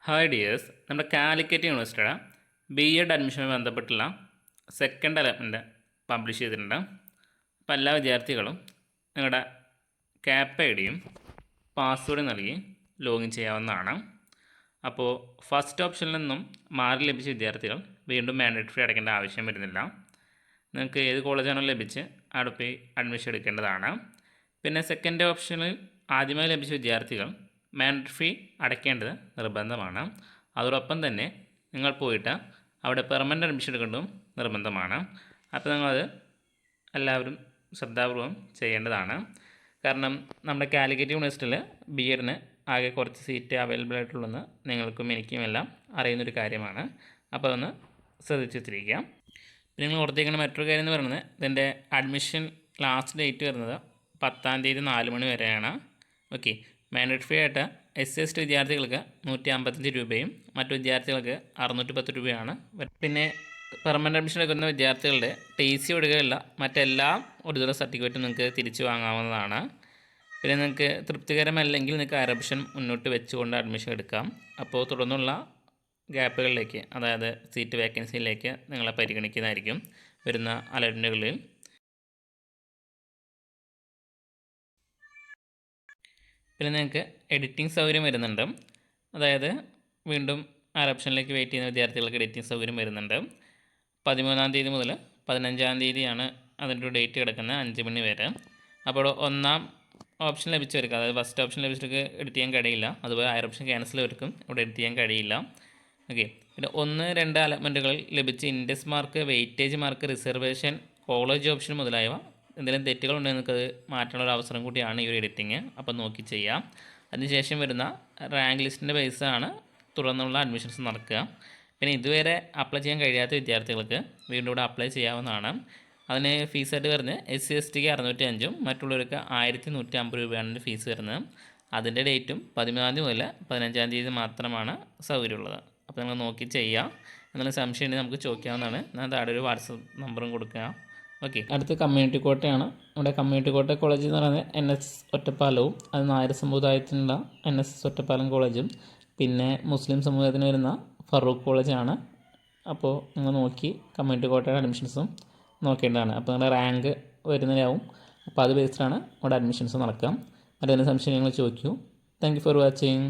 Hi dears, നമ്മുടെ കാലിക്കറ്റ് യൂണിവേഴ്സിറ്റിയുടെ ബി.എഡ് അഡ്മിഷനുമായി ബന്ധപ്പെട്ടുള്ള സെക്കൻഡ് അലോട്ട്മെൻറ്റ് പബ്ലിഷ് ചെയ്തിട്ടുണ്ട്. അപ്പോൾ എല്ലാ വിദ്യാർത്ഥികളും നിങ്ങളുടെ ക്യാപ് ഐ ഡിയും പാസ്വേഡും നൽകി ലോഗിൻ ചെയ്യാവുന്നതാണ്. അപ്പോൾ ഫസ്റ്റ് ഓപ്ഷനിൽ നിന്നും മാർക്ക് ലഭിച്ച വിദ്യാർത്ഥികൾ വീണ്ടും മാൻഡേറ്ററി ഫീ അടയ്ക്കേണ്ട ആവശ്യം വരുന്നില്ല. നിങ്ങൾക്ക് ഏത് കോളേജാണോ ലഭിച്ച് അവിടെ പോയി അഡ്മിഷൻ എടുക്കേണ്ടതാണ്. പിന്നെ സെക്കൻഡ് ഓപ്ഷനിൽ ആദ്യമായി ലഭിച്ച വിദ്യാർത്ഥികൾ മാൻഡേറ്ററി ഫീ അടയ്ക്കേണ്ടത് നിർബന്ധമാണ്. അതോടൊപ്പം തന്നെ നിങ്ങൾ പോയിട്ട് അവിടെ പെർമനൻ്റ് അഡ്മിഷൻ എടുക്കേണ്ടതും നിർബന്ധമാണ്. അപ്പോൾ നിങ്ങളത് എല്ലാവരും ശ്രദ്ധാപൂർവം ചെയ്യേണ്ടതാണ്. കാരണം നമ്മുടെ കാലിക്കറ്റ് യൂണിവേഴ്സിറ്റിയിൽ ബി.എഡിന് ആകെ കുറച്ച് സീറ്റ് അവൈലബിൾ ആയിട്ടുള്ളതെന്ന് നിങ്ങൾക്കും എനിക്കും എല്ലാം അറിയുന്നൊരു കാര്യമാണ്. അപ്പോൾ അതൊന്ന് ശ്രദ്ധിച്ച് വെച്ചിരിക്കുക. പിന്നെ നിങ്ങൾ ഓർത്തേക്കുന്ന മറ്റൊരു കാര്യം എന്ന് പറയുന്നത്, ഇതിൻ്റെ അഡ്മിഷൻ ലാസ്റ്റ് ഡേറ്റ് വരുന്നത് 10-ാം തീയതി 4 മണി വരെയാണ്. ഓക്കെ, മാൻഡേറ്ററി ഫീ ആയിട്ട് SC/ST വിദ്യാർത്ഥികൾക്ക് 155 രൂപയും മറ്റു വിദ്യാർത്ഥികൾക്ക് 610 രൂപയാണ്. പിന്നെ പെർമനൻ്റ് അഡ്മിഷൻ എടുക്കുന്ന വിദ്യാർത്ഥികളുടെ TC ഒഴികെയുള്ള മറ്റെല്ലാ ഒറിജിനൽ സർട്ടിഫിക്കറ്റും നിങ്ങൾക്ക് തിരിച്ചു വാങ്ങാവുന്നതാണ്. പിന്നെ നിങ്ങൾക്ക് തൃപ്തികരമല്ലെങ്കിൽ നിങ്ങൾക്ക് അഡ്മിഷൻ മുന്നോട്ട് വെച്ചുകൊണ്ട് അഡ്മിഷൻ എടുക്കാം. അപ്പോൾ തുടർന്നുള്ള ഗ്യാപ്പുകളിലേക്ക്, അതായത് സീറ്റ് വേക്കൻസിയിലേക്ക് നിങ്ങളെ പരിഗണിക്കുന്നതായിരിക്കും വരുന്ന അലോട്ട്മെൻറ്റുകളിൽ. പിന്നെ നിങ്ങൾക്ക് എഡിറ്റിംഗ് സൗകര്യം വരുന്നുണ്ട്. അതായത് വീണ്ടും ആ ഓപ്ഷനിലേക്ക് വെയിറ്റ് ചെയ്യുന്ന വിദ്യാർത്ഥികൾക്ക് എഡിറ്റിംഗ് സൗകര്യം വരുന്നുണ്ട്. 13-ാം തീയതി മുതൽ 15-ാം തീയതിയാണ് അതിൻ്റെ ഒരു ഡേറ്റ് കിടക്കുന്നത്, 5 മണി വരെ. അപ്പോൾ 1-ാം ഓപ്ഷൻ ലഭിച്ചവർക്ക്, അതായത് ഫസ്റ്റ് ഓപ്ഷൻ ലഭിച്ചവർക്ക് എഡിറ്റ് ചെയ്യാൻ കഴിയില്ല. അതുപോലെ ആ ഓപ്ഷൻ ക്യാൻസൽ ചെയ്തവർക്കും ഇവിടെ എഡിറ്റ് ചെയ്യാൻ കഴിയില്ല. ഓക്കെ, പിന്നെ 1-2 അലോട്ട്മെൻറ്റുകളിൽ ലഭിച്ച index mark, weightage mark, reservation, college option മുതലായവ എന്തെങ്കിലും തെറ്റുകളുണ്ടെങ്കിൽ നിങ്ങൾക്കത് മാറ്റാനുള്ള ഒരു അവസരം കൂടിയാണ് ഈ ഒരു എഡിറ്റിങ്. അപ്പോൾ നോക്കി ചെയ്യാം. അതിനുശേഷം വരുന്ന റാങ്ക് ലിസ്റ്റിൻ്റെ ബേസാണ് തുടർന്നുള്ള അഡ്മിഷൻസ് നടക്കുക. പിന്നെ ഇതുവരെ അപ്ലൈ ചെയ്യാൻ കഴിയാത്ത വിദ്യാർത്ഥികൾക്ക് വീണ്ടും ഇവിടെ അപ്ലൈ ചെയ്യാവുന്നതാണ്. അതിന് ഫീസായിട്ട് വരുന്നത് SC/STക്ക് 605 മറ്റുള്ളവർക്ക് 1150 രൂപയാണ് ഫീസ് വരുന്നത്. അതിൻ്റെ ഡേറ്റും 13-ാം തീയതി മുതൽ 15-ാം തീയതി മാത്രമാണ് സൗകര്യമുള്ളത്. അപ്പോൾ നിങ്ങൾ നോക്കി ചെയ്യുക. എന്തെങ്കിലും സംശയം ഉണ്ടെങ്കിൽ നമുക്ക് ചോദിക്കാവുന്നതാണ്. ഞാൻ താഴെ ഒരു വാട്സപ്പ് നമ്പറും കൊടുക്കുക. ഓക്കെ, അടുത്ത കമ്മ്യൂണിറ്റി കോട്ടയാണ്. ഇവിടെ കമ്മ്യൂണിറ്റി കോട്ട കോളേജ് എന്ന് പറയുന്നത് NS ഒറ്റപ്പാലവും, അത് നായർ സമുദായത്തിനുള്ള NSS ഒറ്റപ്പാലം കോളേജും, പിന്നെ മുസ്ലിം സമൂഹത്തിന് വരുന്ന ഫറൂഖ് കോളേജാണ്. അപ്പോൾ നിങ്ങൾ നോക്കി കമ്മ്യൂണിറ്റി കോട്ടയുടെ അഡ്മിഷൻസും നോക്കേണ്ടതാണ്. അപ്പോൾ നിങ്ങളുടെ റാങ്ക് വരുന്നതിനാവും. അപ്പോൾ അത് ബേസ്ഡാണ് ഇവിടെ അഡ്മിഷൻസ് നടക്കുക. മറ്റേതെങ്കിലും സംശയം നിങ്ങൾ ചോദിക്കൂ. Thank you for watching.